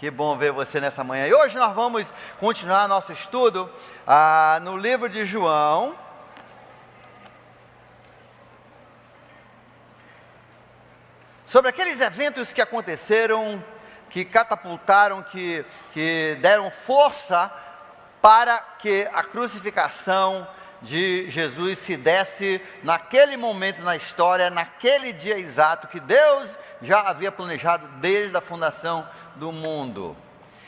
Que bom ver você nessa manhã. E hoje nós vamos continuar nosso estudo no livro de João. Sobre aqueles eventos que aconteceram, que catapultaram, que deram força para que a crucificação de Jesus se desse naquele momento na história, naquele dia exato que Deus já havia planejado desde a fundação do mundo.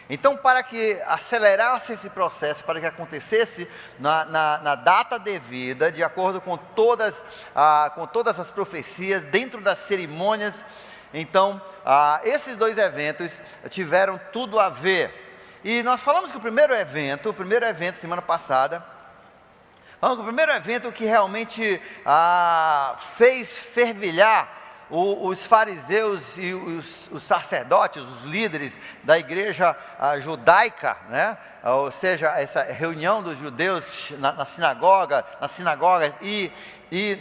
Então, para que acelerasse esse processo, para que acontecesse na data devida, de acordo com todas as profecias, dentro das cerimônias, então, esses dois eventos tiveram tudo a ver. E nós falamos que o primeiro evento, semana passada, o primeiro evento que realmente fez fervilhar os fariseus e os sacerdotes, os líderes da igreja judaica, né? Ou seja, essa reunião dos judeus na sinagoga e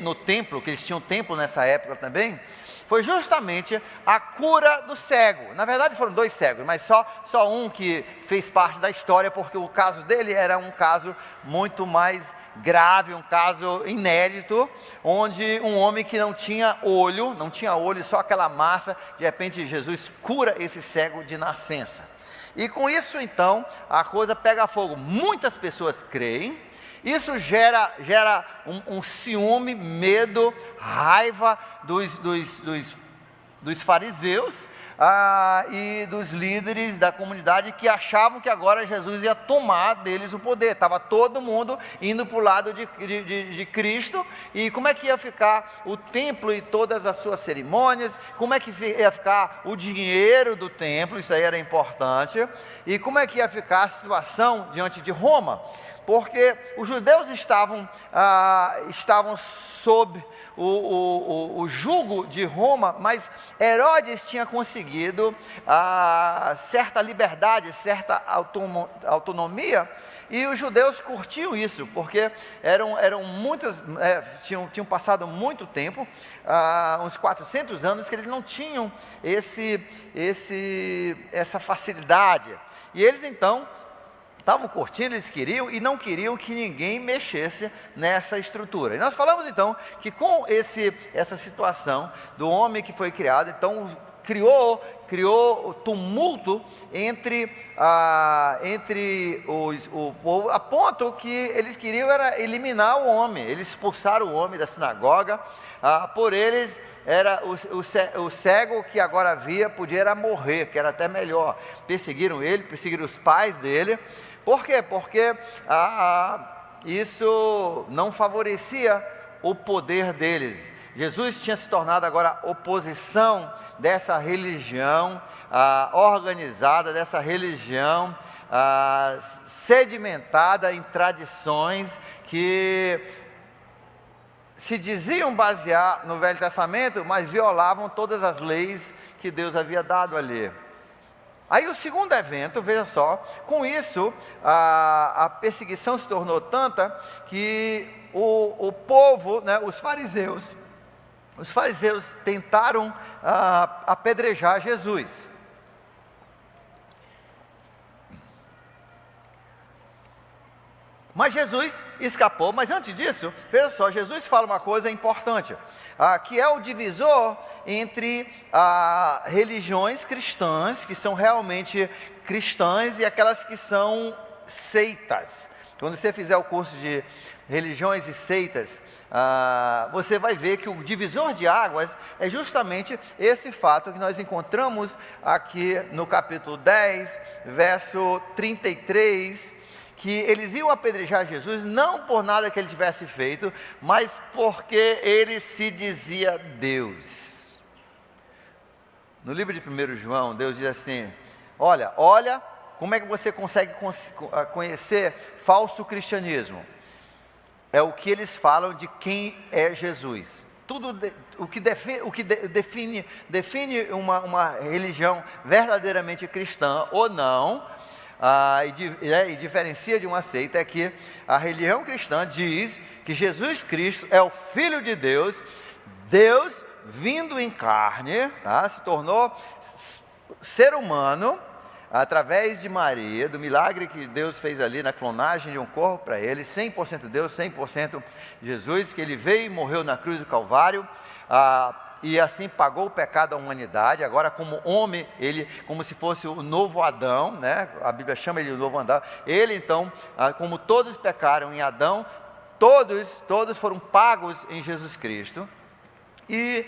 no templo, que eles tinham templo nessa época também, foi justamente a cura do cego. Na verdade foram dois cegos, mas só um que fez parte da história, porque o caso dele era um caso muito mais grave, um caso inédito, onde um homem que não tinha olho, só aquela massa, de repente Jesus cura esse cego de nascença. E com isso então, a coisa pega fogo. Muitas pessoas creem, isso gera um ciúme, medo, raiva dos fariseus e dos líderes da comunidade, que achavam que agora Jesus ia tomar deles o poder. Estava todo mundo indo para o lado de Cristo, e como é que ia ficar o templo e todas as suas cerimônias, como é que ia ficar o dinheiro do templo, isso aí era importante, e como é que ia ficar a situação diante de Roma, porque os judeus estavam sob o jugo de Roma, mas Herodes tinha conseguido certa liberdade, certa autonomia, e os judeus curtiam isso, porque eram muitas, tinham passado muito tempo, uns 400 anos, que eles não tinham essa facilidade, e eles então estavam curtindo, eles queriam e não queriam que ninguém mexesse nessa estrutura. E nós falamos então que com essa situação do homem que foi criado, então criou tumulto entre o povo, a ponto que eles queriam era eliminar o homem. Eles expulsaram o homem da sinagoga. Por eles era o cego que agora havia, podia morrer, que era até melhor. Perseguiram ele, perseguiram os pais dele. Por quê? Porque isso não favorecia o poder deles. Jesus tinha se tornado agora oposição dessa religião organizada, dessa religião sedimentada em tradições que se diziam basear no Velho Testamento, mas violavam todas as leis que Deus havia dado ali. Aí o segundo evento, veja só, com isso a perseguição se tornou tanta que o povo, né, os fariseus tentaram apedrejar Jesus. Mas Jesus escapou. Mas antes disso, veja só, Jesus fala uma coisa importante, que é o divisor entre religiões cristãs, que são realmente cristãs, e aquelas que são seitas. Quando você fizer o curso de religiões e seitas, você vai ver que o divisor de águas é justamente esse fato que nós encontramos aqui no capítulo 10, verso 33, que eles iam apedrejar Jesus, não por nada que ele tivesse feito, mas porque ele se dizia Deus. No livro de 1 João, Deus diz assim: olha, como é que você consegue conhecer falso cristianismo? É o que eles falam de quem é Jesus. O que define uma religião verdadeiramente cristã ou não, e diferencia de uma seita, é que a religião cristã diz que Jesus Cristo é o Filho de Deus, Deus vindo em carne, se tornou ser humano, através de Maria, do milagre que Deus fez ali na clonagem de um corpo para ele, 100% Deus, 100% Jesus, que ele veio e morreu na cruz do Calvário, e assim pagou o pecado da humanidade. Agora, como homem, ele, como se fosse o novo Adão, né? A Bíblia chama ele de novo Adão. Ele então, como todos pecaram em Adão, todos foram pagos em Jesus Cristo. E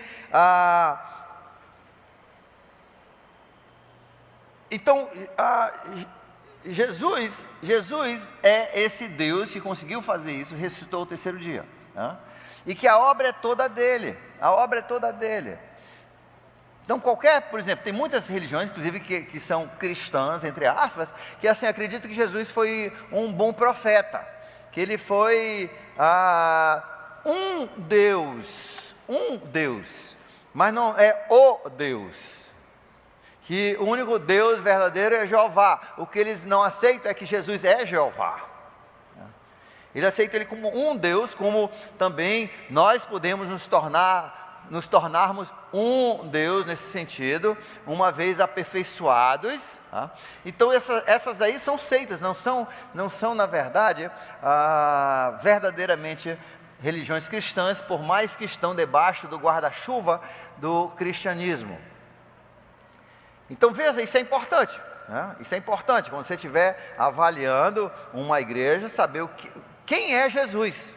então, Jesus é esse Deus que conseguiu fazer isso, ressuscitou o terceiro dia, né? E que a obra é toda dele, Então por exemplo, tem muitas religiões, inclusive que são cristãs, entre aspas, que assim acreditam que Jesus foi um bom profeta, que ele foi um Deus, mas não é o Deus, que o único Deus verdadeiro é Jeová. O que eles não aceitam é que Jesus é Jeová. Eles aceitam ele como um Deus, como também nós podemos nos tornarmos um Deus nesse sentido, uma vez aperfeiçoados. Então essas aí são seitas, não são na verdade verdadeiramente religiões cristãs, por mais que estão debaixo do guarda-chuva do cristianismo. Então veja, isso é importante, né? Isso é importante quando você estiver avaliando uma igreja, saber quem é Jesus,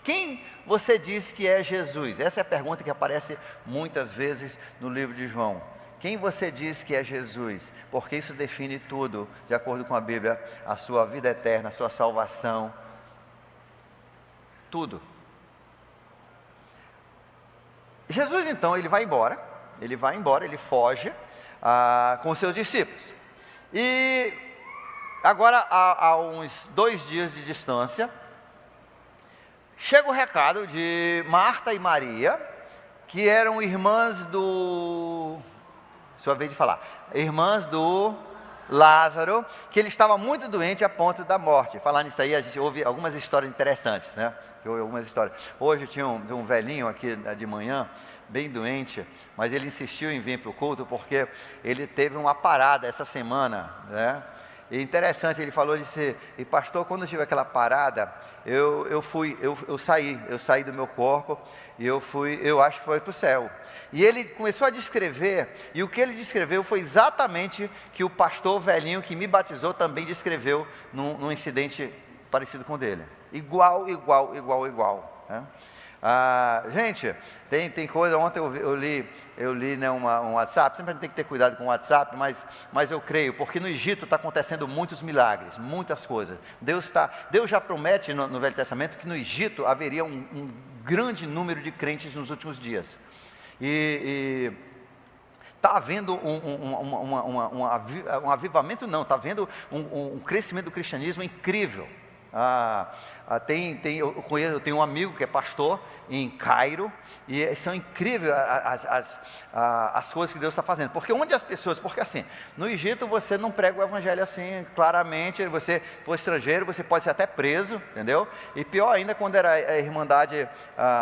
quem você diz que é Jesus. Essa é a pergunta que aparece muitas vezes no livro de João. Quem você diz que é Jesus? Porque isso define tudo, de acordo com a Bíblia, a sua vida eterna, a sua salvação, tudo. Jesus então, ele vai embora, ele foge com os seus discípulos. E agora, há uns 2 dias de distância, chega o recado de Marta e Maria, que eram irmãs do... Sua vez de falar. Irmãs do Lázaro, que ele estava muito doente a ponto da morte. Falando nisso aí, a gente ouve algumas histórias interessantes, né? Hoje tinha um velhinho aqui de manhã, bem doente, mas ele insistiu em vir para o culto porque ele teve uma parada essa semana, né? E interessante, ele falou, disse, e pastor, quando tive aquela parada, eu saí do meu corpo, e eu acho que foi para o céu. E ele começou a descrever, e o que ele descreveu foi exatamente que o pastor velhinho que me batizou também descreveu num incidente parecido com o dele. Igual, né? Gente, tem coisa, ontem eu li né, um WhatsApp, sempre tem que ter cuidado com o WhatsApp, mas eu creio, porque no Egito está acontecendo muitos milagres, muitas coisas. Deus já promete no Velho Testamento que no Egito haveria um grande número de crentes nos últimos dias. E está havendo um avivamento, não, está havendo um crescimento do cristianismo incrível. Eu tenho um amigo que é pastor em Cairo, e são incríveis as coisas que Deus está fazendo, porque assim, no Egito você não prega o evangelho assim claramente, você for estrangeiro, você pode ser até preso, entendeu? E pior ainda quando era a irmandade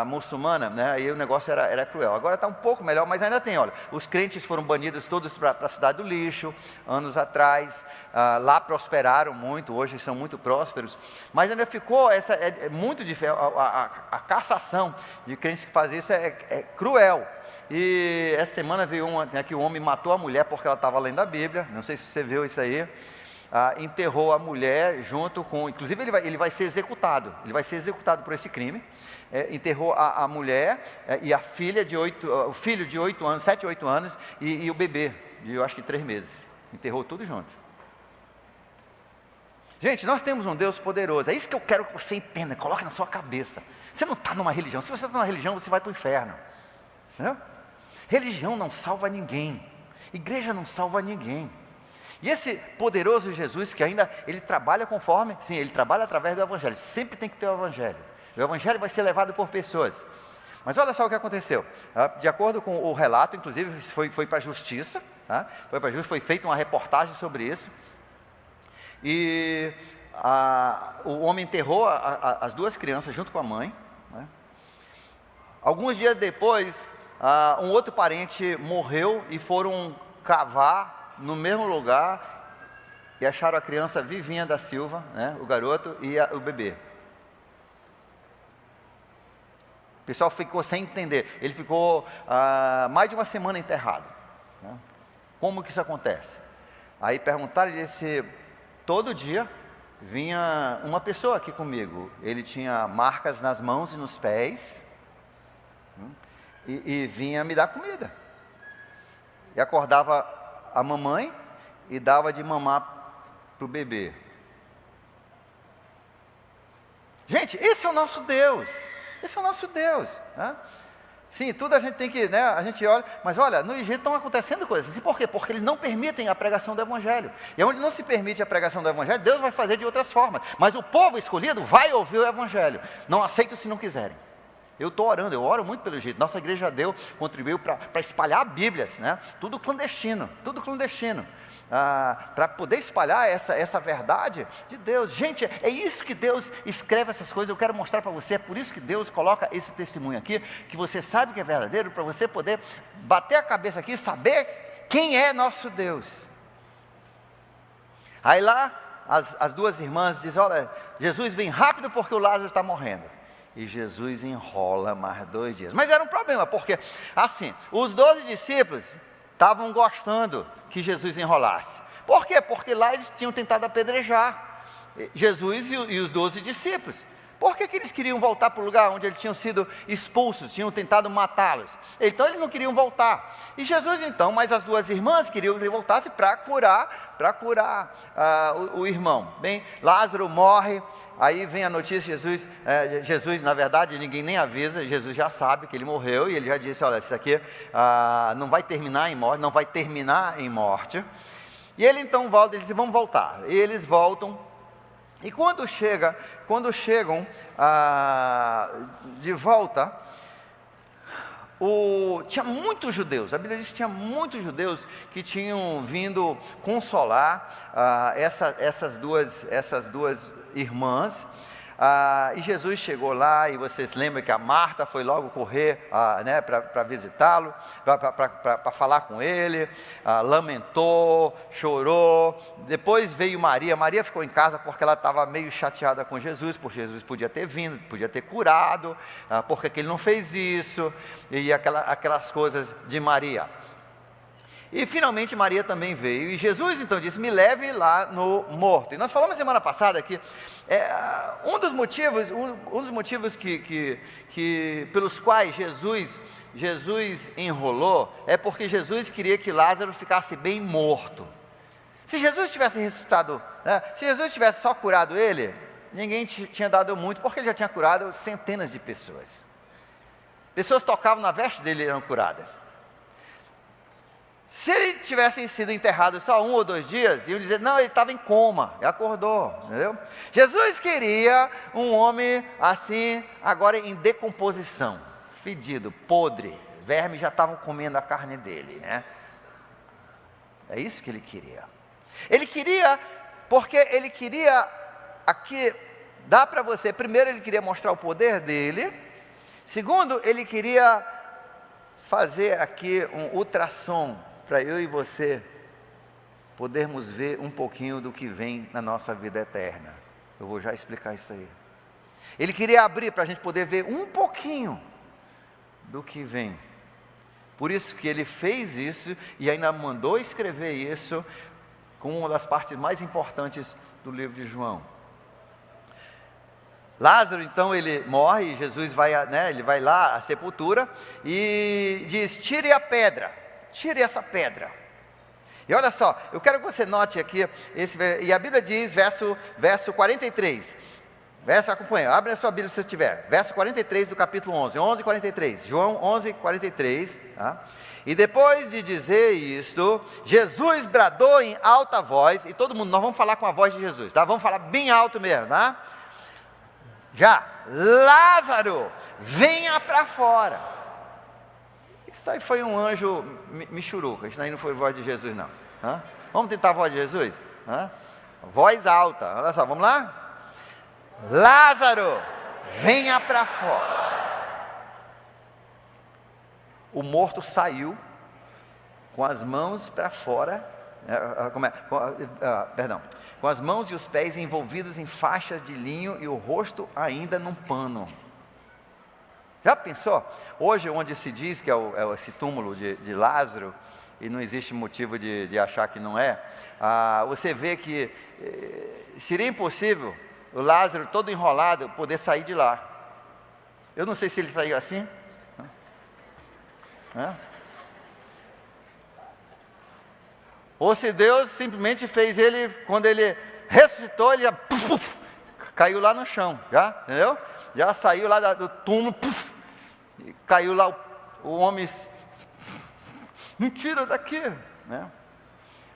muçulmana, né? Aí o negócio era cruel. Agora está um pouco melhor, mas ainda tem, olha, os crentes foram banidos todos para a cidade do lixo, anos atrás, lá prosperaram muito, hoje são muito prósperos, mas ainda ficou muito difícil, a cassação de crentes que fazem isso é cruel. E essa semana veio que o homem matou a mulher porque ela estava lendo a Bíblia, não sei se você viu isso aí, enterrou a mulher junto com, inclusive ele vai ser executado, por esse crime, enterrou a mulher e a filha o filho de 8 anos, 7, 8 anos, e o bebê de eu acho que 3 meses, enterrou tudo junto. Gente, nós temos um Deus poderoso, é isso que eu quero que você entenda, coloque na sua cabeça. Você não está numa religião, se você está numa religião, você vai para o inferno, né? Religião não salva ninguém, igreja não salva ninguém. E esse poderoso Jesus, que ainda, ele trabalha ele trabalha através do Evangelho, sempre tem que ter o Evangelho. O Evangelho vai ser levado por pessoas. Mas olha só o que aconteceu, de acordo com o relato, inclusive foi para a justiça, foi feita uma reportagem sobre isso. E o homem enterrou as 2 crianças junto com a mãe, né? Alguns dias depois, um outro parente morreu e foram cavar no mesmo lugar e acharam a criança vivinha da Silva, né, o garoto e o bebê. O pessoal ficou sem entender. Ele ficou mais de uma semana enterrado, né? Como que isso acontece? Aí perguntaram, ele disse, todo dia vinha uma pessoa aqui comigo. Ele tinha marcas nas mãos e nos pés, e vinha me dar comida. E acordava a mamãe e dava de mamar para o bebê. Gente, esse é o nosso Deus. Esse é o nosso Deus, né? Sim, tudo a gente tem que, né, a gente olha, mas olha, no Egito estão acontecendo coisas assim, por quê? Porque eles não permitem a pregação do Evangelho, e onde não se permite a pregação do Evangelho, Deus vai fazer de outras formas, mas o povo escolhido vai ouvir o Evangelho, não aceita se não quiserem. Eu estou orando, eu oro muito pelo Egito, nossa igreja contribuiu para espalhar Bíblias, né, tudo clandestino, para poder espalhar essa verdade de Deus. Gente, é isso que Deus escreve essas coisas, eu quero mostrar para você, é por isso que Deus coloca esse testemunho aqui, que você sabe que é verdadeiro, para você poder bater a cabeça aqui e saber quem é nosso Deus. Aí lá, as duas irmãs dizem, olha, Jesus vem rápido porque o Lázaro está morrendo. E Jesus enrola mais 2 dias. Mas era um problema, porque assim, os 12 discípulos estavam gostando que Jesus enrolasse. Por quê? Porque lá eles tinham tentado apedrejar Jesus e os 12 discípulos. Por que eles queriam voltar para o lugar onde eles tinham sido expulsos, tinham tentado matá-los? Então eles não queriam voltar. E Jesus então, mas as duas irmãs queriam que ele voltasse para curar o irmão. Bem, Lázaro morre. Aí vem a notícia, Jesus, na verdade, ninguém nem avisa, Jesus já sabe que ele morreu, e ele já disse, olha, isso aqui não vai terminar em morte, não vai terminar em morte. E ele então volta, ele diz, vamos voltar. E eles voltam, e quando chegam de volta, tinha muitos judeus, a Bíblia diz que tinha muitos judeus que tinham vindo consolar essas duas irmãs, e Jesus chegou lá, e vocês lembram que a Marta foi logo correr né, para visitá-lo, para falar com ele, lamentou, chorou. Depois veio Maria ficou em casa porque ela estava meio chateada com Jesus, porque Jesus podia ter vindo, podia ter curado, porque ele não fez isso, e aquelas coisas de Maria. E finalmente Maria também veio, e Jesus então disse, me leve lá no morto. E nós falamos semana passada que um dos motivos pelos quais Jesus enrolou, é porque Jesus queria que Lázaro ficasse bem morto. Se Jesus tivesse ressuscitado, né, se Jesus tivesse só curado ele, ninguém tinha dado muito, porque ele já tinha curado centenas de pessoas. Pessoas tocavam na veste dele e eram curadas. Se ele tivesse sido enterrado só 1 ou 2 dias, iam dizer, não, ele estava em coma, e acordou, entendeu? Jesus queria um homem assim, agora em decomposição, fedido, podre, vermes já estavam comendo a carne dele, né? É isso que ele queria. Ele queria, porque ele queria, aqui, dá para você, primeiro ele queria mostrar o poder dele, segundo, ele queria fazer aqui um ultrassom, para eu e você podermos ver um pouquinho do que vem na nossa vida eterna. Eu vou já explicar isso aí. Ele queria abrir para a gente poder ver um pouquinho do que vem. Por isso que ele fez isso e ainda mandou escrever isso com uma das partes mais importantes do livro de João. Lázaro então ele morre, e Jesus vai lá à sepultura e diz, tire a pedra. Tire essa pedra. E olha só, eu quero que você note aqui, e a Bíblia diz, verso 43, acompanha, abre a sua Bíblia se você tiver, verso 43 do capítulo 11, 43, João 11, 43, tá? E depois de dizer isto, Jesus bradou em alta voz, e todo mundo, nós vamos falar com a voz de Jesus, tá? Vamos falar bem alto mesmo, tá? Já, Lázaro, venha para fora. Isso aí foi um anjo michuruca, isso aí não foi voz de Jesus não. Vamos tentar a voz de Jesus? Voz alta, olha só, vamos lá? Lázaro, venha para fora. O morto saiu com as mãos para fora com as mãos e os pés envolvidos em faixas de linho e o rosto ainda num pano. Já pensou? Hoje, onde se diz que é esse túmulo de Lázaro, e não existe motivo de achar que não é, você vê que seria impossível o Lázaro todo enrolado poder sair de lá. Eu não sei se ele saiu assim. Ou se Deus simplesmente fez ele, quando ele ressuscitou, ele já caiu lá no chão, já, entendeu? Já saiu lá do túmulo, e caiu lá o homem, me tira daqui, né?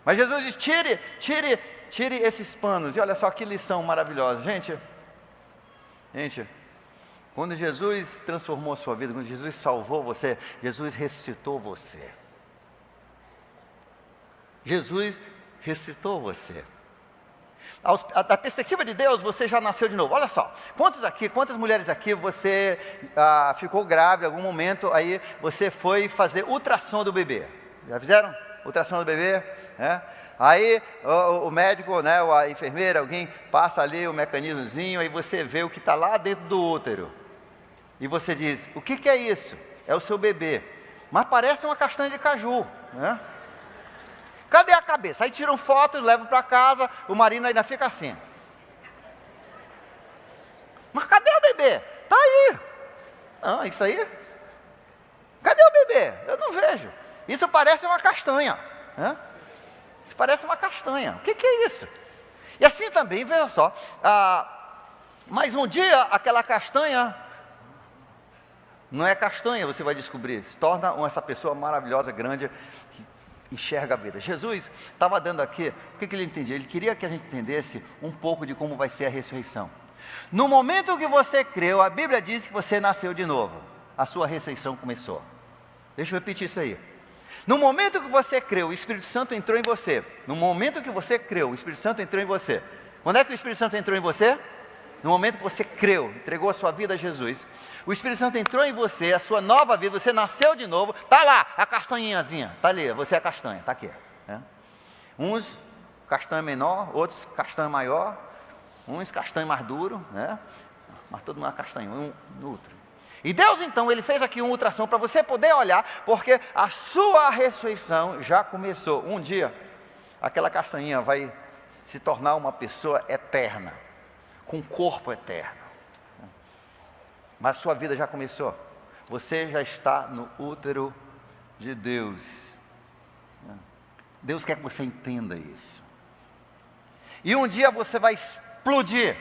Mas Jesus diz, tire esses panos, e olha só que lição maravilhosa, gente, quando Jesus transformou a sua vida, quando Jesus salvou você, Jesus ressuscitou você. Jesus ressuscitou você. Da perspectiva de Deus, você já nasceu de novo. Olha só, quantas mulheres aqui você ficou grávida em algum momento, aí você foi fazer ultrassom do bebê? Já fizeram? Ultrassom do bebê? Aí o médico, né, ou a enfermeira, alguém passa ali o mecanismozinho, aí você vê o que está lá dentro do útero. E você diz, o que é isso? É o seu bebê. Mas parece uma castanha de caju, né? Cadê a cabeça? Aí tiram foto, levam para casa, o marido ainda fica assim. Mas cadê o bebê? Está aí. Não, isso aí? Cadê o bebê? Eu não vejo. Isso parece uma castanha, né? Isso parece uma castanha. O que é isso? E assim também, veja só, mas um dia aquela castanha não é castanha, você vai descobrir, se torna essa pessoa maravilhosa, grande, que enxerga a vida. Jesus estava dando aqui, o que ele entendia? Ele queria que a gente entendesse um pouco de como vai ser a ressurreição. No momento que você creu, a Bíblia diz que você nasceu de novo, a sua ressurreição começou. Deixa eu repetir isso aí. No momento que você creu, o Espírito Santo entrou em você. No momento que você creu, o Espírito Santo entrou em você. Quando é que o Espírito Santo entrou em você? No momento que você creu, entregou a sua vida a Jesus, o Espírito Santo entrou em você, a sua nova vida, você nasceu de novo, está lá, a castanhinhazinha, está ali, você é a castanha, está aqui. Né? Uns castanha menor, outros castanha maior, uns castanha mais duro, né? Mas todo mundo é castanho, um no outro. E Deus então, Ele fez aqui uma ultrassom para você poder olhar, porque a sua ressurreição já começou. Um dia, aquela castanhinha vai se tornar uma pessoa eterna, com corpo eterno. Mas sua vida já começou. Você já está no útero de Deus. Deus quer que você entenda isso. E um dia você vai explodir.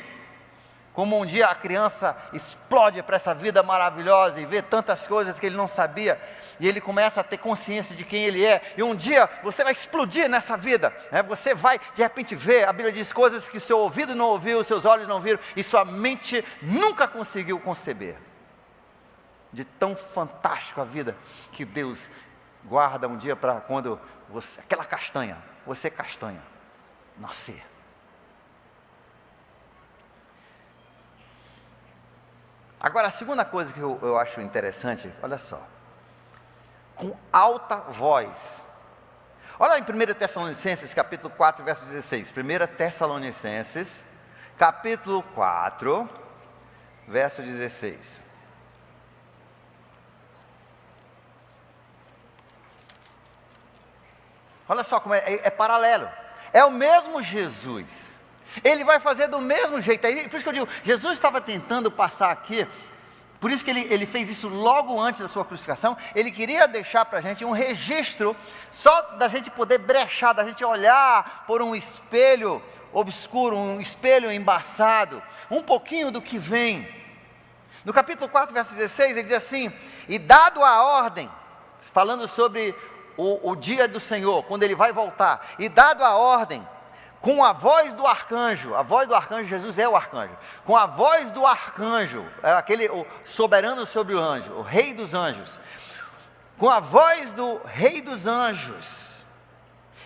Como um dia a criança explode para essa vida maravilhosa e vê tantas coisas que ele não sabia, e ele começa a ter consciência de quem ele é, e um dia você vai explodir nessa vida, né? Você vai de repente ver, a Bíblia diz coisas que seu ouvido não ouviu, seus olhos não viram, e sua mente nunca conseguiu conceber, de tão fantástico a vida que Deus guarda um dia para quando você, aquela castanha, você castanha, nascer. Agora, a segunda coisa que eu acho interessante, olha só, com alta voz. Olha em 1 Tessalonicenses, capítulo 4, verso 16. 1 Tessalonicenses, capítulo 4, verso 16. Olha só como é paralelo. É o mesmo Jesus. Ele vai fazer do mesmo jeito. Por isso que eu digo, Jesus estava tentando passar aqui, por isso que ele fez isso logo antes da sua crucificação. Ele queria deixar para a gente um registro, só da gente poder brechar, da gente olhar por um espelho obscuro, um espelho embaçado, um pouquinho do que vem. No capítulo 4, verso 16, ele diz assim: e dado a ordem, falando sobre o dia do Senhor, quando ele vai voltar, e dado a ordem, com a voz do arcanjo, Jesus é o arcanjo, com a voz do arcanjo, o soberano sobre o anjo, o rei dos anjos, com a voz do rei dos anjos,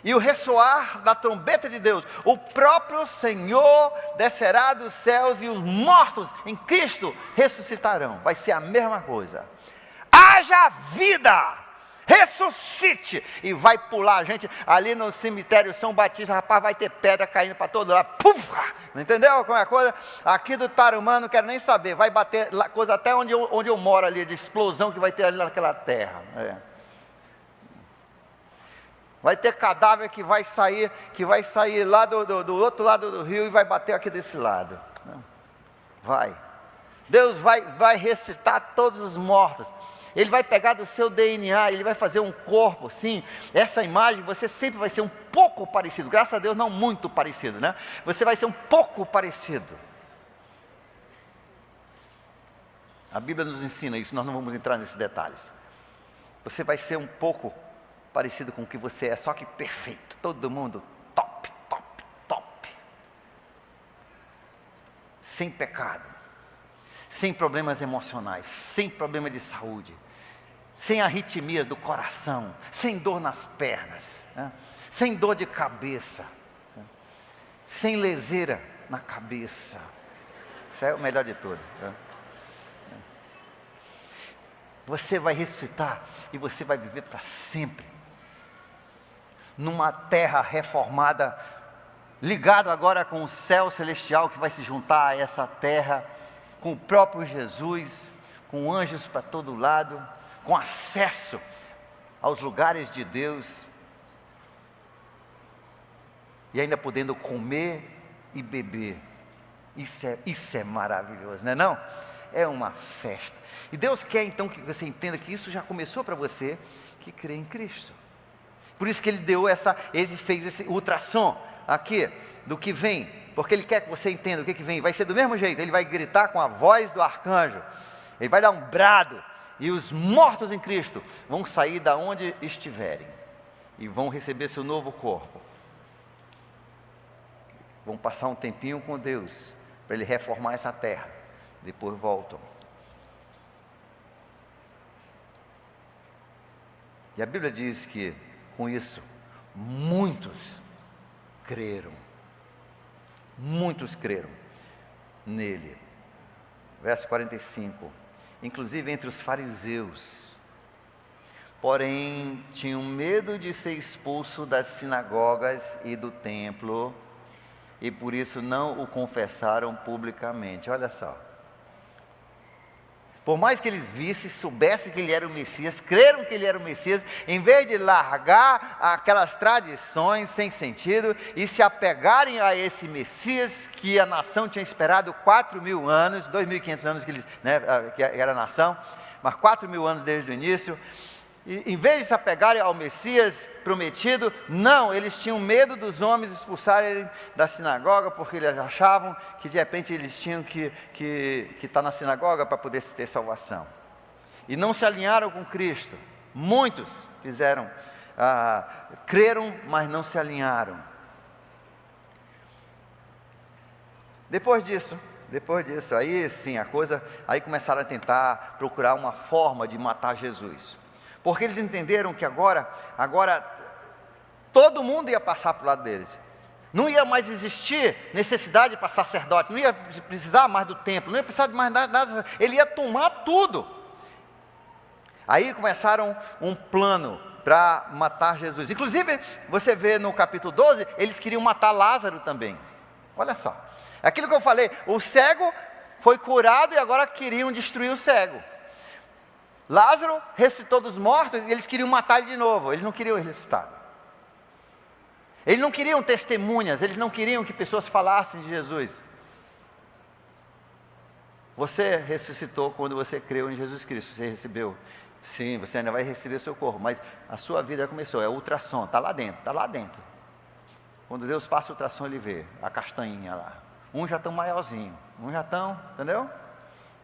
e o ressoar da trombeta de Deus, o próprio Senhor descerá dos céus e os mortos em Cristo ressuscitarão. Vai ser a mesma coisa. Haja vida, ressuscite, e vai pular a gente ali no cemitério São Batista, rapaz, vai ter pedra caindo para todo lado, puf, entendeu como é a coisa? Aqui do Tarumã, não quero nem saber, vai bater coisa até onde eu moro ali, de explosão que vai ter ali naquela terra, Vai ter cadáver que vai sair lá do outro lado do rio e vai bater aqui desse lado. Vai. Deus vai ressuscitar todos os mortos. Ele vai pegar do seu DNA, ele vai fazer um corpo, sim. Essa imagem, você sempre vai ser um pouco parecido. Graças a Deus, não muito parecido, né? Você vai ser um pouco parecido. A Bíblia nos ensina isso, nós não vamos entrar nesses detalhes. Você vai ser um pouco parecido com o que você é, só que perfeito. Todo mundo top, top, top. Sem pecado. Sem problemas emocionais, sem problema de saúde. Sem arritmias do coração. Sem dor nas pernas. Sem dor de cabeça. Sem leseira na cabeça. Isso é o melhor de tudo. Você vai ressuscitar e você vai viver para sempre. Numa terra reformada, ligado agora com o céu celestial que vai se juntar a essa terra, com o próprio Jesus, com anjos para todo lado, com acesso aos lugares de Deus, e ainda podendo comer e beber. Isso é maravilhoso, não é não? É uma festa. E Deus quer então que você entenda que isso já começou para você que crê em Cristo. Por isso que ele fez esse ultrassom aqui, do que vem, porque Ele quer que você entenda o que vem. Vai ser do mesmo jeito, Ele vai gritar com a voz do arcanjo, Ele vai dar um brado, e os mortos em Cristo vão sair da onde estiverem, e vão receber seu novo corpo. Vão passar um tempinho com Deus, para Ele reformar essa terra, depois voltam. E a Bíblia diz que, com isso, muitos creram nele. Verso 45, inclusive entre os fariseus, porém tinham medo de ser expulso das sinagogas e do templo, e por isso não o confessaram publicamente. Olha só, por mais que eles vissem, soubessem que ele era o Messias, creram que ele era o Messias, em vez de largar aquelas tradições sem sentido e se apegarem a esse Messias que a nação tinha esperado 4.000 anos, 2.500 anos que era a nação, mas 4.000 anos desde o início, e em vez de se apegarem ao Messias prometido, não, eles tinham medo dos homens expulsarem da sinagoga, porque eles achavam que de repente eles tinham que estar na sinagoga para poder ter salvação. E não se alinharam com Cristo. Muitos creram, mas não se alinharam. Depois disso, aí sim, aí começaram a tentar procurar uma forma de matar Jesus. Porque eles entenderam que agora todo mundo ia passar para o lado deles. Não ia mais existir necessidade para sacerdote, não ia precisar mais do templo, não ia precisar de mais nada, ele ia tomar tudo. Aí começaram um plano para matar Jesus. Inclusive, você vê no capítulo 12, eles queriam matar Lázaro também. Olha só, aquilo que eu falei, o cego foi curado e agora queriam destruir o cego. Lázaro ressuscitou dos mortos e eles queriam matar ele de novo, eles não queriam ressuscitar. Eles não queriam testemunhas, eles não queriam que pessoas falassem de Jesus. Você ressuscitou quando você creu em Jesus Cristo, você recebeu. Sim, você ainda vai receber seu corpo, mas a sua vida começou, é ultrassom, está lá dentro. Quando Deus passa o ultrassom, Ele vê a castanhinha lá. Uns já estão maiorzinhos, entendeu?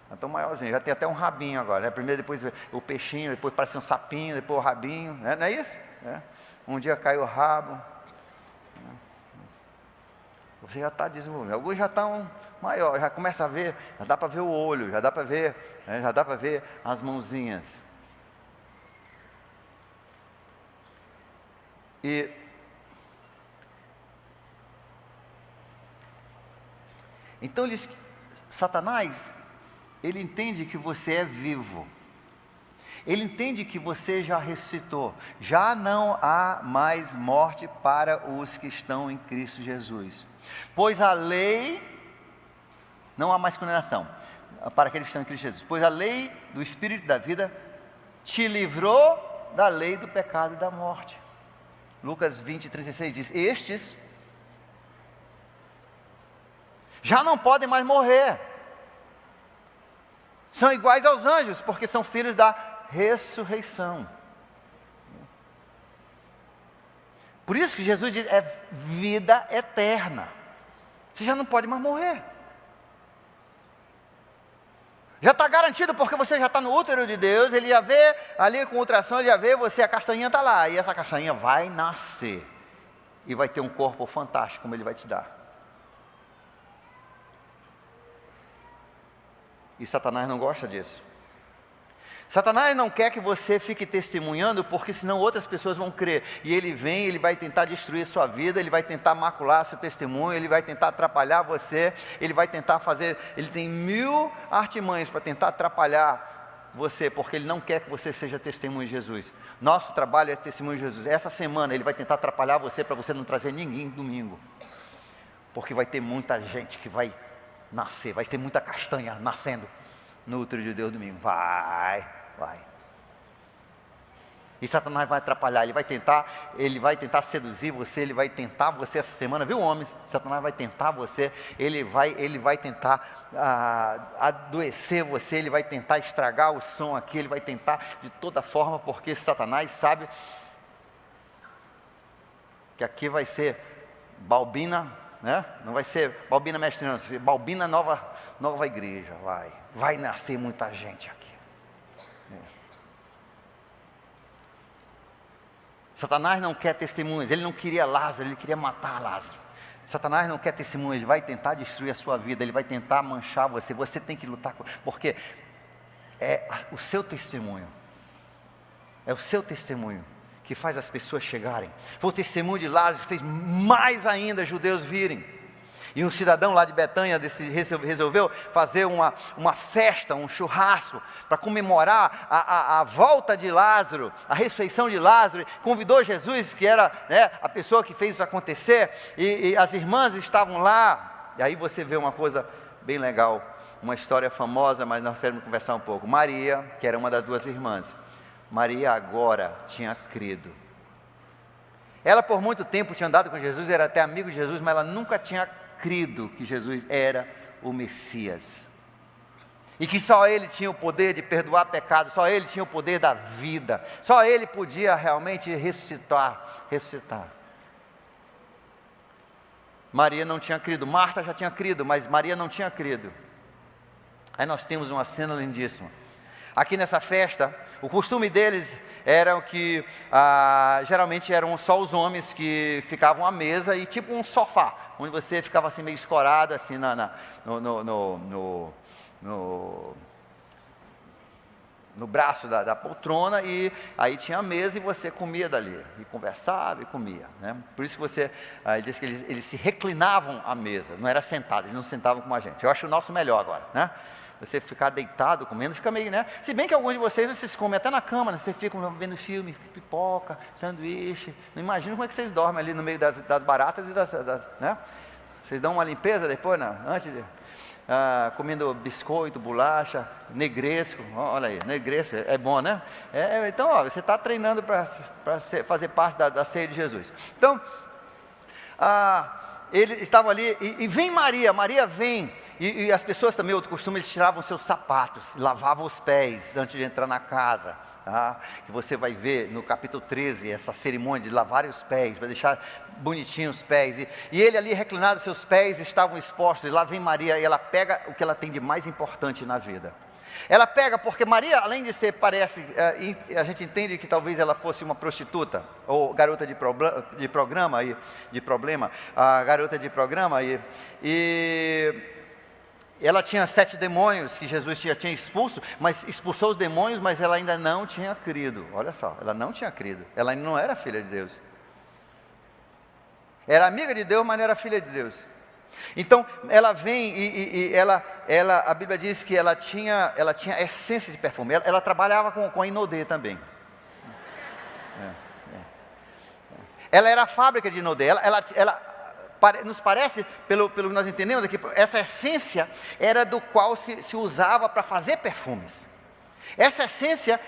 Já estão maiorzinhos, já tem até um rabinho agora, né? Primeiro, depois o peixinho, depois parece um sapinho, depois o rabinho, né? Não é isso? Um dia cai o rabo. Você já está desenvolvendo, alguns já estão maiores, já começa a ver, já dá para ver o olho, já dá para ver as mãozinhas. E então Satanás, ele entende que você é vivo. Ele entende que você já ressuscitou. Já não há mais morte para os que estão em Cristo Jesus. Pois a lei, não há mais condenação para aqueles que estão em Cristo Jesus. Pois a lei do Espírito da vida te livrou da lei do pecado e da morte. Lucas 20:36 diz: estes já não podem mais morrer. São iguais aos anjos, porque são filhos da ressurreição. Por isso que Jesus diz, é vida eterna. Você já não pode mais morrer. Já está garantido, porque você já está no útero de Deus. Ele já vê, ali com ultrassom, ele já vê você, a castanhinha está lá. E essa castanhinha vai nascer. E vai ter um corpo fantástico, como Ele vai te dar. E Satanás não gosta disso. Satanás não quer que você fique testemunhando, porque senão outras pessoas vão crer. E ele vem, ele vai tentar destruir a sua vida, ele vai tentar macular seu testemunho, ele vai tentar atrapalhar você, ele vai tentar fazer, ele tem 1000 artimanhas para tentar atrapalhar você, porque ele não quer que você seja testemunho de Jesus. Nosso trabalho é testemunho de Jesus. Essa semana ele vai tentar atrapalhar você, para você não trazer ninguém domingo. Porque vai ter muita gente que vai nascer, vai ter muita castanha nascendo no útero de Deus domingo. Vai. E Satanás vai atrapalhar, ele vai tentar seduzir você, ele vai tentar você essa semana, viu, homens? Satanás vai tentar você, ele vai tentar adoecer você, ele vai tentar estragar o som aqui, ele vai tentar de toda forma, porque Satanás sabe que aqui vai ser Balbina, né? Não vai ser Balbina Mestre, não, vai ser Balbina nova igreja, vai nascer muita gente aqui. Satanás não quer testemunhas, ele não queria Lázaro, ele queria matar Lázaro. Satanás não quer testemunho, ele vai tentar destruir a sua vida, ele vai tentar manchar você. Você tem que lutar, porque é o seu testemunho, que faz as pessoas chegarem. Foi o testemunho de Lázaro que fez mais ainda judeus virem. E um cidadão lá de Betânia resolveu fazer uma festa, um churrasco, para comemorar a volta de Lázaro, a ressurreição de Lázaro. Convidou Jesus, que era, né, a pessoa que fez isso acontecer, e as irmãs estavam lá. E aí você vê uma coisa bem legal, uma história famosa, mas nós queremos conversar um pouco. Maria, que era uma das duas irmãs, Maria agora tinha crido. Ela por muito tempo tinha andado com Jesus, era até amigo de Jesus, mas ela nunca tinha crido que Jesus era o Messias, e que só Ele tinha o poder de perdoar pecados, só Ele tinha o poder da vida, só Ele podia realmente ressuscitar. Maria não tinha crido, Marta já tinha crido, mas Maria não tinha crido. Aí nós temos uma cena lindíssima. Aqui nessa festa, o costume deles era que geralmente eram só os homens que ficavam à mesa, e tipo um sofá, onde você ficava assim meio escorado assim no braço da poltrona, e aí tinha a mesa e você comia dali, e conversava e comia, né? Por isso que ele diz que eles se reclinavam à mesa, não era sentado, eles não sentavam como a gente. Eu acho o nosso melhor agora, né? Você ficar deitado comendo, fica meio, né? Se bem que alguns de vocês comem até na cama, né? Vocês ficam vendo filme, pipoca, sanduíche. Não imagino como é que vocês dormem ali no meio das baratas e né? Vocês dão uma limpeza depois, né? Antes de... comendo biscoito, bolacha, negresco. Olha aí, negresco, é bom, né? Então, ó, você está treinando para fazer parte da ceia de Jesus. Então, eles estavam ali, e vem Maria vem. E as pessoas também, outro costume, eles tiravam seus sapatos, lavavam os pés antes de entrar na casa, tá? Que você vai ver no capítulo 13, essa cerimônia de lavar os pés, para deixar bonitinhos os pés, e ele ali reclinado, seus pés estavam expostos, e lá vem Maria, e ela pega o que ela tem de mais importante na vida. Ela pega, porque Maria, além de ser, a gente entende que talvez ela fosse uma prostituta, ou garota de programa, garota de programa, e ela tinha 7 demônios que Jesus já tinha expulso, mas expulsou os demônios, mas ela ainda não tinha crido. Olha só, ela não tinha crido, ela ainda não era filha de Deus. Era amiga de Deus, mas não era filha de Deus. Então, ela vem a Bíblia diz que ela tinha essência de perfume. Ela trabalhava com a Inodê também. Ela era a fábrica de Inodê. Nos parece, pelo que nós entendemos aqui, essa essência era do qual se usava para fazer perfumes. Essa essência,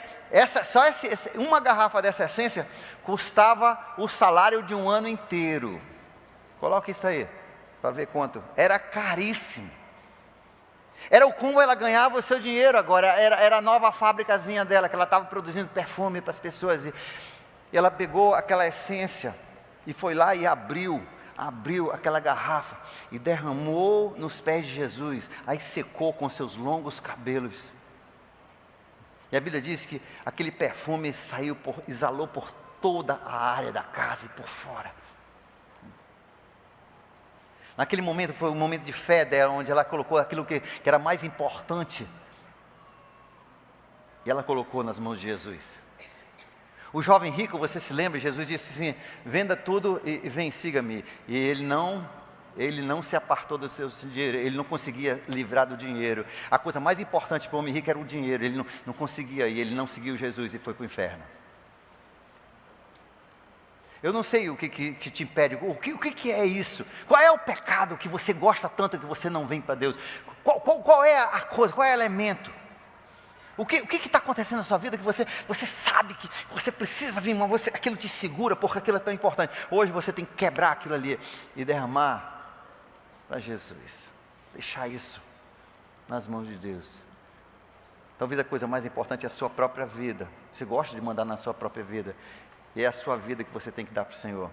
uma garrafa dessa essência custava o salário de um ano inteiro. Coloque isso aí, para ver quanto. Era caríssimo. Era o como ela ganhava o seu dinheiro agora. Era a nova fábricazinha dela, que ela estava produzindo perfume para as pessoas. E ela pegou aquela essência e foi lá e abriu aquela garrafa e derramou nos pés de Jesus. Aí secou com seus longos cabelos. E a Bíblia diz que aquele perfume exalou por toda a área da casa e por fora. Naquele momento foi um momento de fé dela, onde ela colocou aquilo que era mais importante. E ela colocou nas mãos de Jesus. O jovem rico, você se lembra, Jesus disse assim: venda tudo e vem, siga-me. E ele não se apartou do seu dinheiro, ele não conseguia livrar do dinheiro. A coisa mais importante para o homem rico era o dinheiro, ele não conseguia, e ele não seguiu Jesus e foi para o inferno. Eu não sei o que te impede, o que é isso? Qual é o pecado que você gosta tanto que você não vem para Deus? Qual é a coisa, qual é o elemento? O que está acontecendo na sua vida que você sabe que você precisa vir, mas aquilo te segura porque aquilo é tão importante. Hoje você tem que quebrar aquilo ali e derramar para Jesus. Deixar isso nas mãos de Deus. Talvez a coisa mais importante é a sua própria vida. Você gosta de mandar na sua própria vida. E é a sua vida que você tem que dar para o Senhor.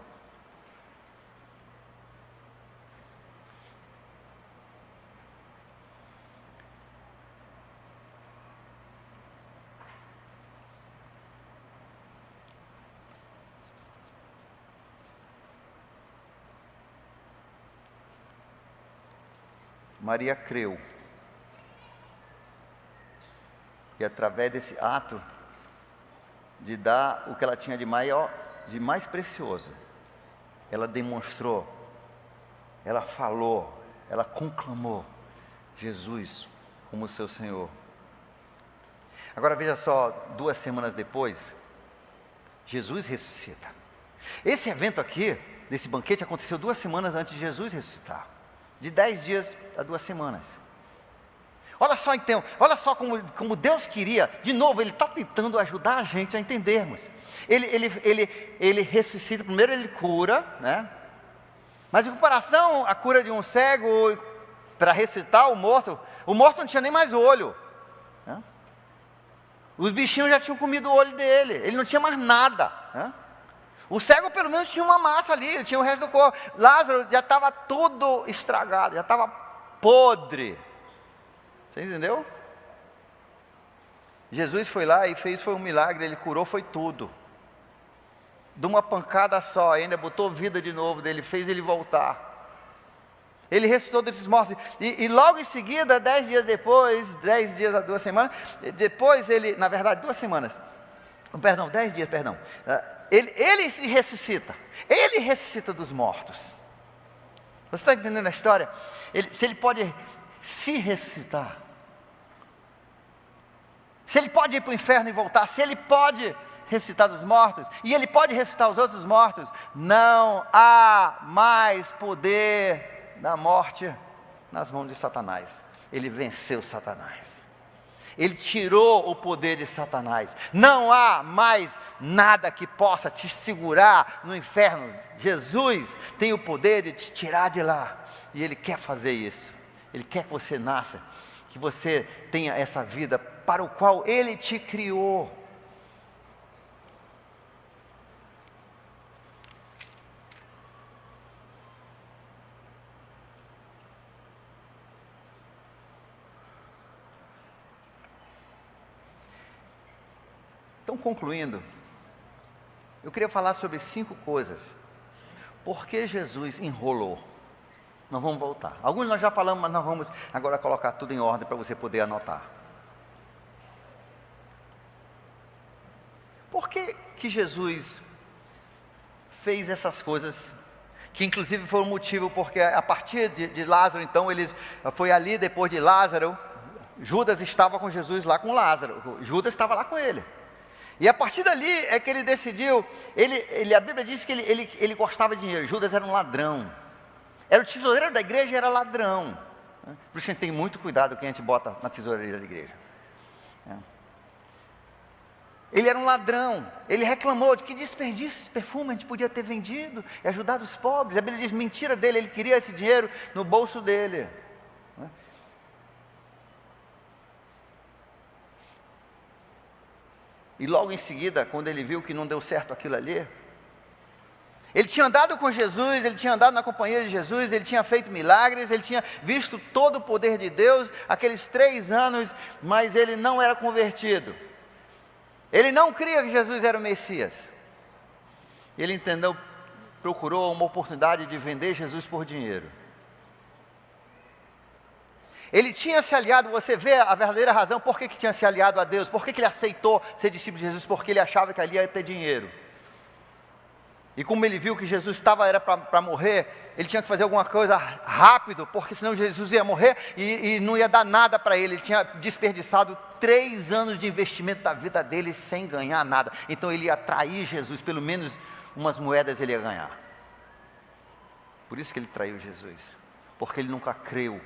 Maria creu. E através desse ato de dar o que ela tinha de mais precioso, ela demonstrou, ela falou, ela conclamou Jesus como seu Senhor. Agora veja só, 2 semanas depois, Jesus ressuscita. Esse evento aqui, desse banquete, aconteceu 2 semanas antes de Jesus ressuscitar. De 10 dias a 2 semanas. Olha só então, olha só como Deus queria. De novo, Ele está tentando ajudar a gente a entendermos. Ele ressuscita, primeiro Ele cura, né? Mas em comparação à cura de um cego, para ressuscitar o morto não tinha nem mais olho, né? Os bichinhos já tinham comido o olho dele, ele não tinha mais nada, né? O cego pelo menos tinha uma massa ali, tinha o resto do corpo. Lázaro já estava tudo estragado, já estava podre. Você entendeu? Jesus foi lá e foi um milagre, Ele curou, foi tudo. De uma pancada só, ainda botou vida de novo dele, fez ele voltar. Ele ressuscitou desses mortos. E logo em seguida, 10 dias depois, 10 dias a 2 semanas, depois ele, na verdade 2 semanas, perdão, 10 dias, perdão. Ele se ressuscita. Ele ressuscita dos mortos. Você está entendendo a história? Se ele pode se ressuscitar, se ele pode ir para o inferno e voltar, se ele pode ressuscitar dos mortos, e ele pode ressuscitar os outros mortos, não há mais poder da morte nas mãos de Satanás. Ele venceu Satanás. Ele tirou o poder de Satanás. Não há mais nada que possa te segurar no inferno. Jesus tem o poder de te tirar de lá. E Ele quer fazer isso. Ele quer que você nasça, que você tenha essa vida para o qual Ele te criou. Então, concluindo, eu queria falar sobre 5 coisas. Por que Jesus enrolou? Nós vamos voltar. Alguns nós já falamos, mas nós vamos agora colocar tudo em ordem para você poder anotar. Por que Jesus fez essas coisas que inclusive foi o motivo porque a partir de Lázaro, então, foi ali depois de Lázaro, Judas estava com Jesus lá com Lázaro, Judas estava lá com ele. E a partir dali é que ele decidiu, a Bíblia diz que ele gostava de dinheiro. Judas era um ladrão, era o tesoureiro da igreja e era ladrão. Por isso a gente tem muito cuidado com quem a gente bota na tesouraria da igreja. Ele era um ladrão, ele reclamou de que desperdício esse perfume, a gente podia ter vendido e ajudado os pobres. A Bíblia diz mentira dele, ele queria esse dinheiro no bolso dele. E logo em seguida, quando ele viu que não deu certo aquilo ali, ele tinha andado com Jesus, ele tinha andado na companhia de Jesus, ele tinha feito milagres, ele tinha visto todo o poder de Deus, aqueles 3 anos, mas ele não era convertido. Ele não cria que Jesus era o Messias. Ele entendeu, procurou uma oportunidade de vender Jesus por dinheiro. Ele tinha se aliado, você vê a verdadeira razão por que tinha se aliado a Deus, por que ele aceitou ser discípulo de Jesus, porque ele achava que ali ia ter dinheiro. E como ele viu que Jesus era para morrer, ele tinha que fazer alguma coisa rápido, porque senão Jesus ia morrer e não ia dar nada para ele. Ele tinha desperdiçado 3 anos de investimento da vida dele sem ganhar nada. Então ele ia trair Jesus, pelo menos umas moedas ele ia ganhar. Por isso que ele traiu Jesus, porque ele nunca creu.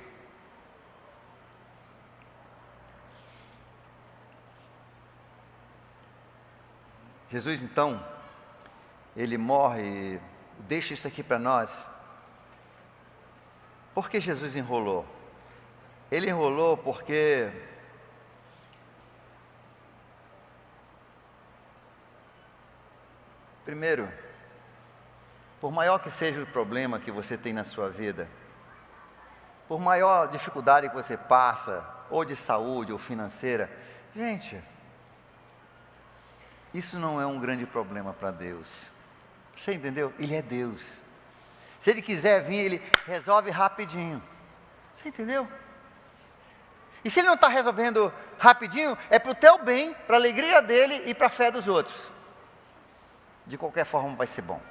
Jesus então, ele morre e deixa isso aqui para nós. Por que Jesus enrolou? Ele enrolou porque primeiro, por maior que seja o problema que você tem na sua vida, por maior dificuldade que você passa, ou de saúde ou financeira, gente, isso não é um grande problema para Deus. Você entendeu? Ele é Deus. Se Ele quiser vir, Ele resolve rapidinho. Você entendeu? E se Ele não está resolvendo rapidinho, é para o teu bem, para a alegria dEle e para a fé dos outros. De qualquer forma vai ser bom.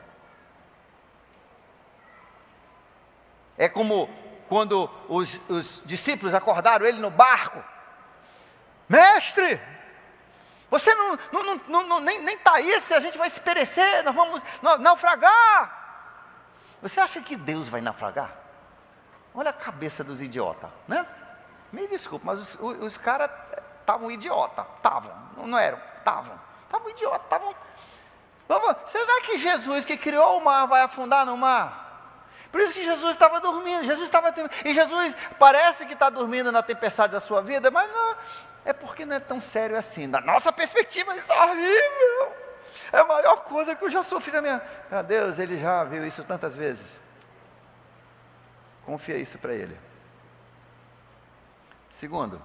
É como quando os discípulos acordaram Ele no barco. Mestre! Você nem está aí, se a gente vai se perecer, nós vamos naufragar. Você acha que Deus vai naufragar? Olha a cabeça dos idiotas, né? Me desculpe, mas os caras estavam idiotas, não eram, estavam idiotas, será que Jesus que criou o mar vai afundar no mar? Por isso que Jesus estava dormindo, e Jesus parece que está dormindo na tempestade da sua vida, mas não, é porque não é tão sério assim. Da nossa perspectiva, isso é horrível. É a maior coisa que eu já sofri na minha... Meu Deus, Ele já viu isso tantas vezes. Confia isso para Ele. Segundo,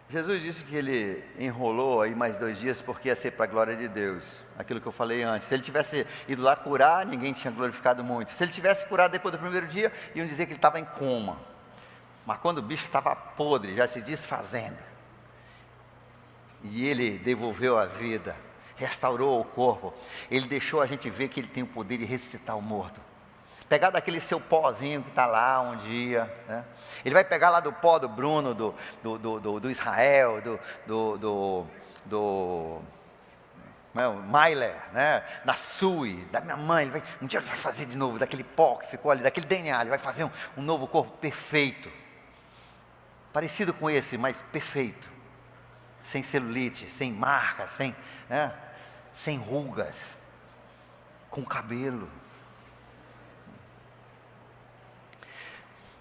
Jesus disse que Ele enrolou aí mais 2 dias porque ia ser para a glória de Deus. Aquilo que eu falei antes. Se Ele tivesse ido lá curar, ninguém tinha glorificado muito. Se Ele tivesse curado depois do primeiro dia, iam dizer que Ele estava em coma. Mas quando o bicho estava podre, já se desfazendo, e Ele devolveu a vida, restaurou o corpo, Ele deixou a gente ver que Ele tem o poder de ressuscitar o morto. Pegar daquele seu pozinho que está lá um dia, né? Ele vai pegar lá do pó do Bruno, do Israel, do Mailer, né? Da Sui, da minha mãe. Um dia ele vai fazer de novo, daquele pó que ficou ali, daquele DNA, ele vai fazer um novo corpo perfeito. Parecido com esse, mas perfeito. Sem celulite, sem marcas, sem rugas, com cabelo.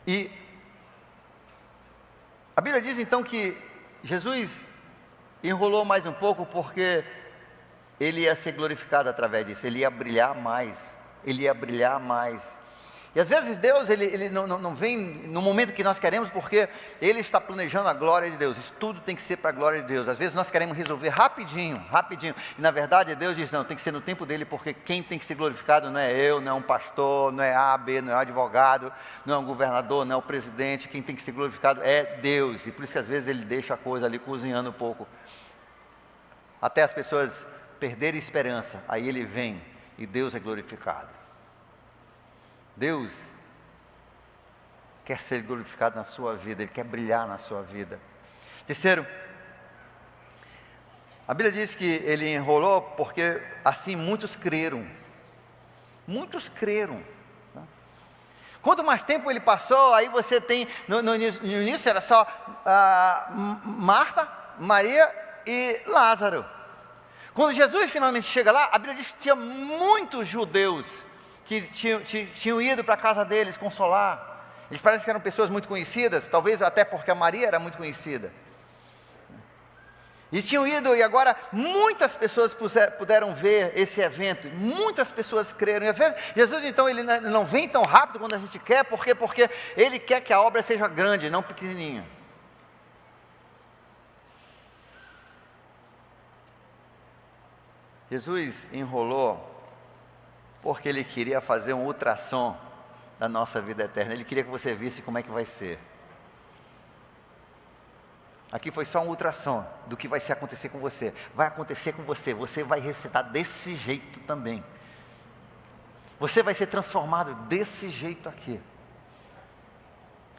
E a Bíblia diz então que Jesus enrolou mais um pouco porque Ele ia ser glorificado através disso, Ele ia brilhar mais, E às vezes Deus, Ele não vem no momento que nós queremos, porque Ele está planejando a glória de Deus. Isso tudo tem que ser para a glória de Deus. Às vezes nós queremos resolver rapidinho. E na verdade Deus diz, não, tem que ser no tempo dEle, porque quem tem que ser glorificado não é eu, não é um pastor, não é A, B, não é um advogado, não é um governador, não é o presidente. Quem tem que ser glorificado é Deus. E por isso que às vezes Ele deixa a coisa ali cozinhando um pouco. Até as pessoas perderem esperança, aí ele vem e Deus é glorificado. Deus quer ser glorificado na sua vida, Ele quer brilhar na sua vida. Terceiro, a Bíblia diz que ele enrolou porque assim muitos creram. Muitos creram. Quanto mais tempo ele passou, aí você tem, no início era só Marta, Maria e Lázaro. Quando Jesus finalmente chega lá, a Bíblia diz que tinha muitos judeus que tinham ido para a casa deles consolar. Eles parecem que eram pessoas muito conhecidas, talvez até porque a Maria era muito conhecida. E tinham ido, e agora muitas pessoas puderam ver esse evento, muitas pessoas creram. E às vezes Jesus então ele não vem tão rápido quando a gente quer, porque Ele quer que a obra seja grande, não pequenininha. Jesus enrolou porque Ele queria fazer um ultrassom da nossa vida eterna. Ele queria que você visse como é que vai ser. Aqui foi só um ultrassom do que vai acontecer com você. Vai acontecer com você. Você vai ressuscitar desse jeito também. Você vai ser transformado desse jeito aqui.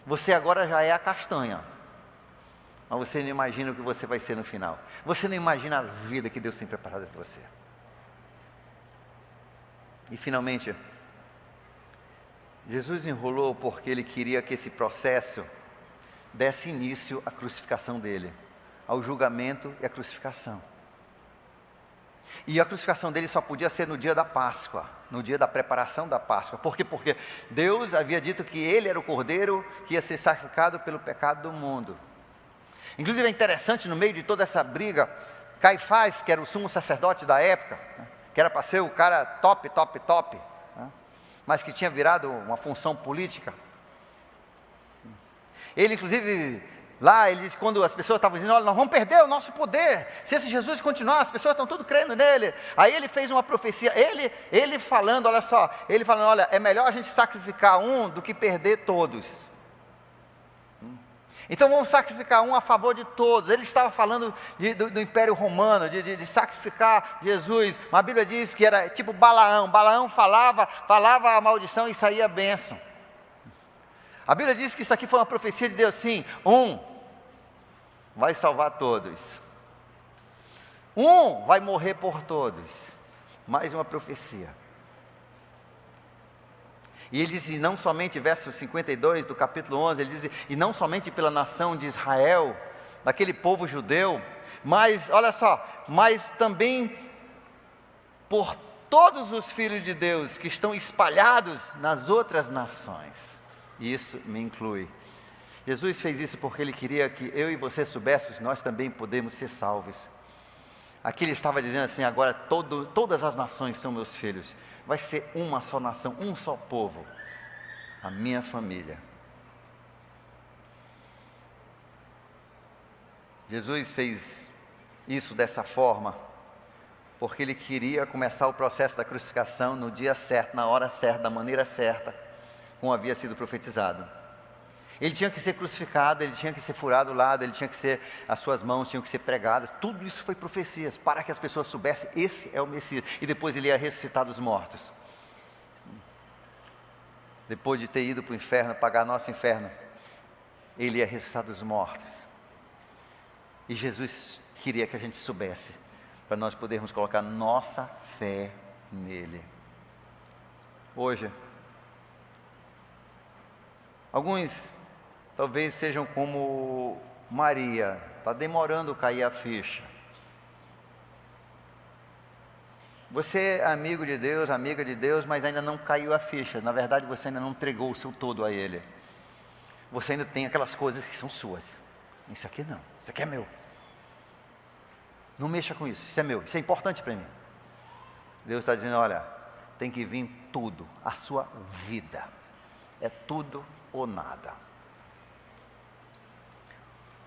Você agora já é a castanha. Mas você não imagina o que você vai ser no final. Você não imagina a vida que Deus tem preparada para você. E finalmente, Jesus enrolou porque Ele queria que esse processo desse início à crucificação dele, ao julgamento e à crucificação. E a crucificação dele só podia ser no dia da Páscoa, no dia da preparação da Páscoa. Por quê? Porque Deus havia dito que Ele era o Cordeiro que ia ser sacrificado pelo pecado do mundo. Inclusive é interessante, no meio de toda essa briga, Caifás, que era o sumo sacerdote da época, que era para ser o cara top, mas que tinha virado uma função política. Ele inclusive, lá ele disse, quando as pessoas estavam dizendo, olha, nós vamos perder o nosso poder, se esse Jesus continuar, as pessoas estão tudo crendo nele. Aí ele fez uma profecia, ele falando, olha só, ele falando, olha, é melhor a gente sacrificar um do que perder todos. Então vamos sacrificar um a favor de todos. Ele estava falando do Império Romano, de sacrificar Jesus. Mas a Bíblia diz que era tipo Balaão. Balaão falava a maldição e saía a bênção. A Bíblia diz que isso aqui foi uma profecia de Deus, sim. Um vai salvar todos. Um vai morrer por todos. Mais uma profecia. E ele diz, e não somente, verso 52 do capítulo 11, ele diz, e não somente pela nação de Israel, daquele povo judeu, mas, olha só, mas também por todos os filhos de Deus que estão espalhados nas outras nações. E isso me inclui. Jesus fez isso porque Ele queria que eu e você soubéssemos que nós também podemos ser salvos. Aqui Ele estava dizendo assim, agora todas as nações são meus filhos. Vai ser uma só nação, um só povo, a minha família. Jesus fez isso dessa forma, porque Ele queria começar o processo da crucificação no dia certo, na hora certa, da maneira certa, como havia sido profetizado. Ele tinha que ser crucificado, ele tinha que ser furado o lado, ele tinha que ser, as suas mãos tinham que ser pregadas, tudo isso foi profecias, para que as pessoas soubessem, esse é o Messias, e depois ele ia ressuscitar dos mortos. Depois de ter ido para o inferno, pagar nosso inferno, ele ia ressuscitar dos mortos. E Jesus queria que a gente soubesse, para nós podermos colocar nossa fé nele. Hoje, alguns talvez sejam como Maria, está demorando a cair a ficha. Você é amigo de Deus, amiga de Deus, mas ainda não caiu a ficha. Na verdade, você ainda não entregou o seu todo a Ele. Você ainda tem aquelas coisas que são suas. Isso aqui não, isso aqui é meu. Não mexa com isso, isso é meu, isso é importante para mim. Deus está dizendo, olha, tem que vir tudo, a sua vida. É tudo ou nada.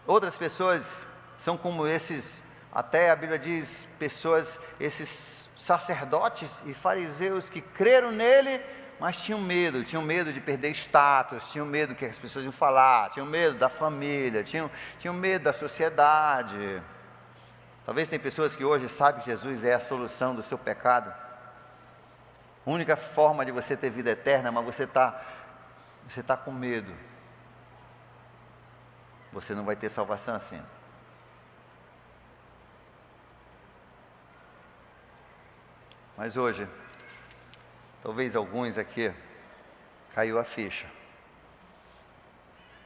Outras pessoas são como esses, até a Bíblia diz, pessoas, esses sacerdotes e fariseus que creram nele, mas tinham medo de perder status, tinham medo do que as pessoas iam falar, tinham medo da família, tinham medo da sociedade. Talvez tem pessoas que hoje sabem que Jesus é a solução do seu pecado. A única forma de você ter vida eterna, mas você está com medo. Você não vai ter salvação assim. Mas hoje, talvez alguns aqui caiu a ficha.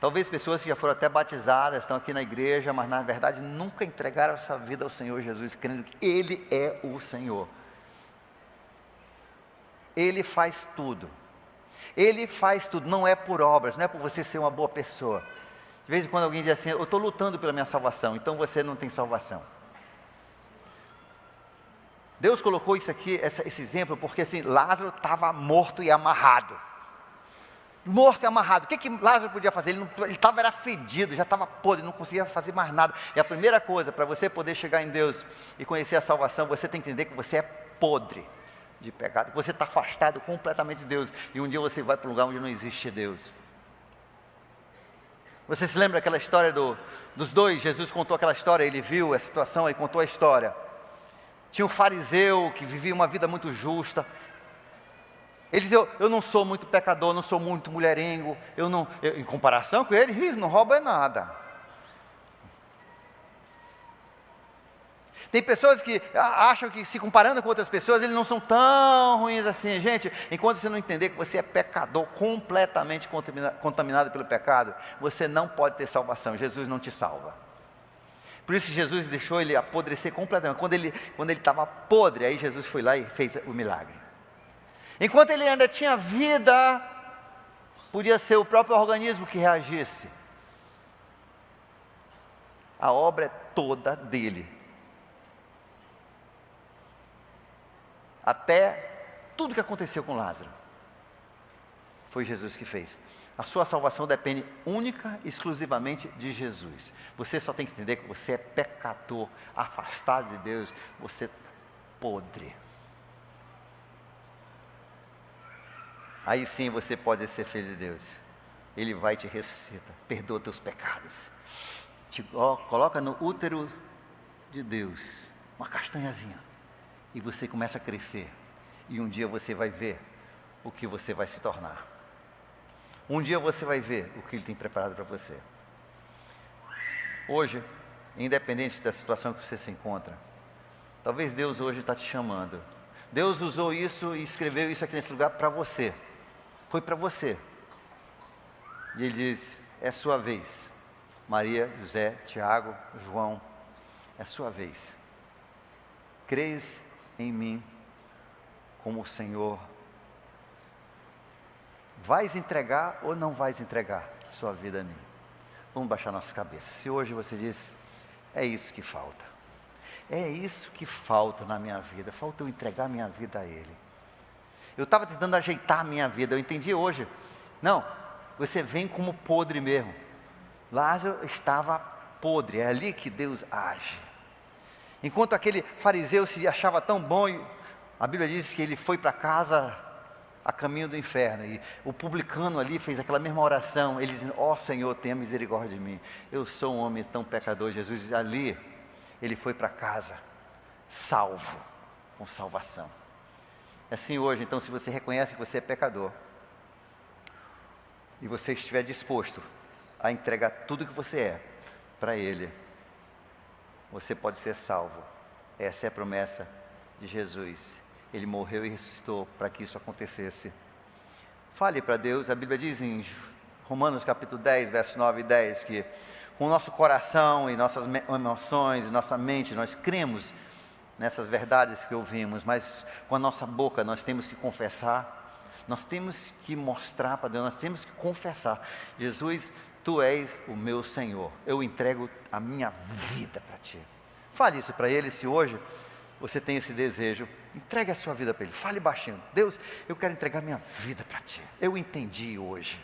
Talvez pessoas que já foram até batizadas, estão aqui na igreja, mas na verdade nunca entregaram a sua vida ao Senhor Jesus, crendo que Ele é o Senhor. Ele faz tudo. Ele faz tudo, não é por obras, não é por você ser uma boa pessoa. De vez em quando alguém diz assim, eu estou lutando pela minha salvação, então você não tem salvação. Deus colocou isso aqui, esse exemplo, porque assim, Lázaro estava morto e amarrado. Morto e amarrado. O que Lázaro podia fazer? Ele era fedido, já estava podre, não conseguia fazer mais nada. E a primeira coisa, para você poder chegar em Deus e conhecer a salvação, você tem que entender que você é podre de pecado, que você está afastado completamente de Deus. E um dia você vai para um lugar onde não existe Deus. Você se lembra daquela história dos dois? Jesus contou aquela história, ele viu a situação e contou a história. Tinha um fariseu que vivia uma vida muito justa. Ele dizia, eu não sou muito pecador, não sou muito mulherengo, em comparação com ele, não rouba nada. Tem pessoas que acham que se comparando com outras pessoas, eles não são tão ruins assim. Gente, enquanto você não entender que você é pecador, completamente contaminado pelo pecado, você não pode ter salvação, Jesus não te salva. Por isso Jesus deixou ele apodrecer completamente. Quando ele estava podre, aí Jesus foi lá e fez o milagre. Enquanto ele ainda tinha vida, podia ser o próprio organismo que reagisse. A obra é toda dele. Até tudo que aconteceu com Lázaro, foi Jesus que fez. A sua salvação depende única e exclusivamente de Jesus. Você só tem que entender que você é pecador, afastado de Deus, você é podre. Aí sim você pode ser filho de Deus. Ele vai te ressuscitar, perdoa teus pecados. Te coloca no útero de Deus, uma castanhazinha. E você começa a crescer. E um dia você vai ver o que você vai se tornar. Um dia você vai ver o que Ele tem preparado para você. Hoje, independente da situação que você se encontra, talvez Deus hoje está te chamando. Deus usou isso e escreveu isso aqui nesse lugar para você. Foi para você. E Ele diz, é sua vez. Maria, José, Tiago, João, é sua vez. Crês em mim como o Senhor. Vais entregar ou não vais entregar sua vida a mim? Vamos baixar nossa cabeça. Se hoje você diz, é isso que falta. É isso que falta na minha vida. Falta eu entregar minha vida a Ele. Eu estava tentando ajeitar a minha vida. Eu entendi hoje. Não, você vem como podre mesmo. Lázaro estava podre. É ali que Deus age. Enquanto aquele fariseu se achava tão bom, a Bíblia diz que ele foi para casa a caminho do inferno, e o publicano ali fez aquela mesma oração, ele dizendo, ó Senhor, tenha misericórdia de mim, eu sou um homem tão pecador. Jesus ali, ele foi para casa, salvo, com salvação. Assim hoje, então, se você reconhece que você é pecador, e você estiver disposto a entregar tudo que você é para Ele, você pode ser salvo. Essa é a promessa de Jesus. Ele morreu e ressuscitou para que isso acontecesse. Fale para Deus. A Bíblia diz em Romanos capítulo 10, versos 9 e 10, que com o nosso coração e nossas emoções, nossa mente, nós cremos nessas verdades que ouvimos, mas com a nossa boca nós temos que confessar, nós temos que mostrar para Deus, nós temos que confessar, Jesus, Tu és o meu Senhor, eu entrego a minha vida para Ti. Fale isso para Ele. Se hoje você tem esse desejo, entregue a sua vida para Ele, fale baixinho, Deus, eu quero entregar minha vida para Ti, eu entendi hoje,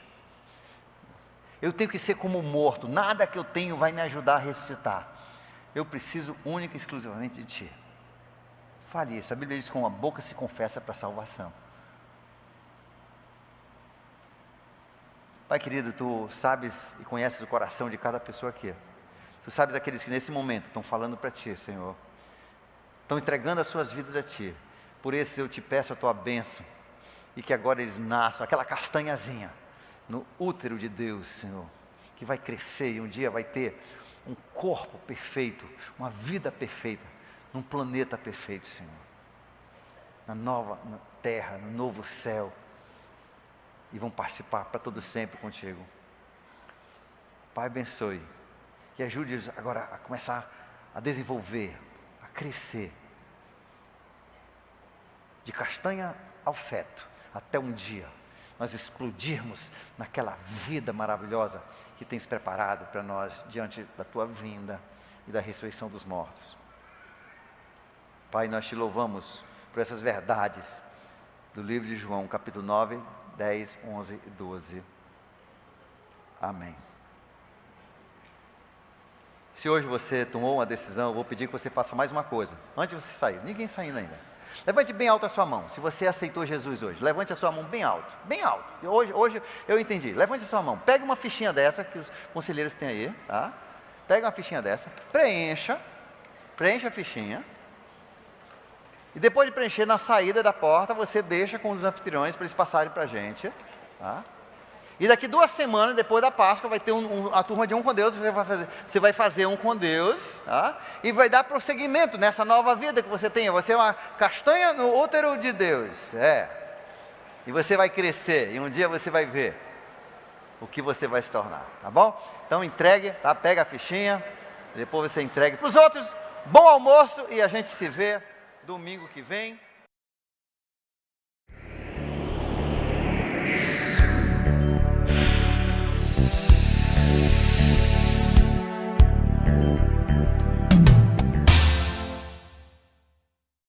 eu tenho que ser como morto, nada que eu tenho vai me ajudar a ressuscitar, eu preciso única e exclusivamente de Ti. Fale isso. A Bíblia diz que com a boca se confessa para a salvação. Pai querido, Tu sabes e conheces o coração de cada pessoa aqui. Tu sabes aqueles que nesse momento estão falando para Ti, Senhor, estão entregando as suas vidas a Ti. Por isso eu te peço a Tua bênção, e que agora eles nasçam, aquela castanhazinha, no útero de Deus, Senhor, que vai crescer e um dia vai ter um corpo perfeito, uma vida perfeita, num planeta perfeito, Senhor, na terra, no novo céu, e vão participar para todo sempre contigo. Pai, abençoe, e ajude-os agora a começar a desenvolver, a crescer, de castanha ao feto, até um dia nós explodirmos naquela vida maravilhosa que tens preparado para nós, diante da Tua vinda e da ressurreição dos mortos. Pai, nós te louvamos por essas verdades do livro de João, capítulo 9, 10, 11 e 12. Amém. Se hoje você tomou uma decisão, eu vou pedir que você faça mais uma coisa, antes de você sair. Ninguém saindo ainda. Levante bem alto a sua mão, se você aceitou Jesus hoje. Levante a sua mão bem alto, bem alto. Hoje eu entendi. Levante a sua mão, pega uma fichinha dessa, que os conselheiros têm aí, tá? Pega uma fichinha dessa, preencha a fichinha. E depois de preencher, na saída da porta, você deixa com os anfitriões para eles passarem para a gente, tá? E daqui 2 semanas, depois da Páscoa, vai ter a turma de um com Deus. Você vai fazer um com Deus, tá? E vai dar prosseguimento nessa nova vida que você tem. Você é uma castanha no útero de Deus. E você vai crescer, e um dia você vai ver o que você vai se tornar, tá bom? Então entregue, tá? Pega a fichinha, depois você entregue para os outros. Bom almoço, e a gente se vê domingo que vem.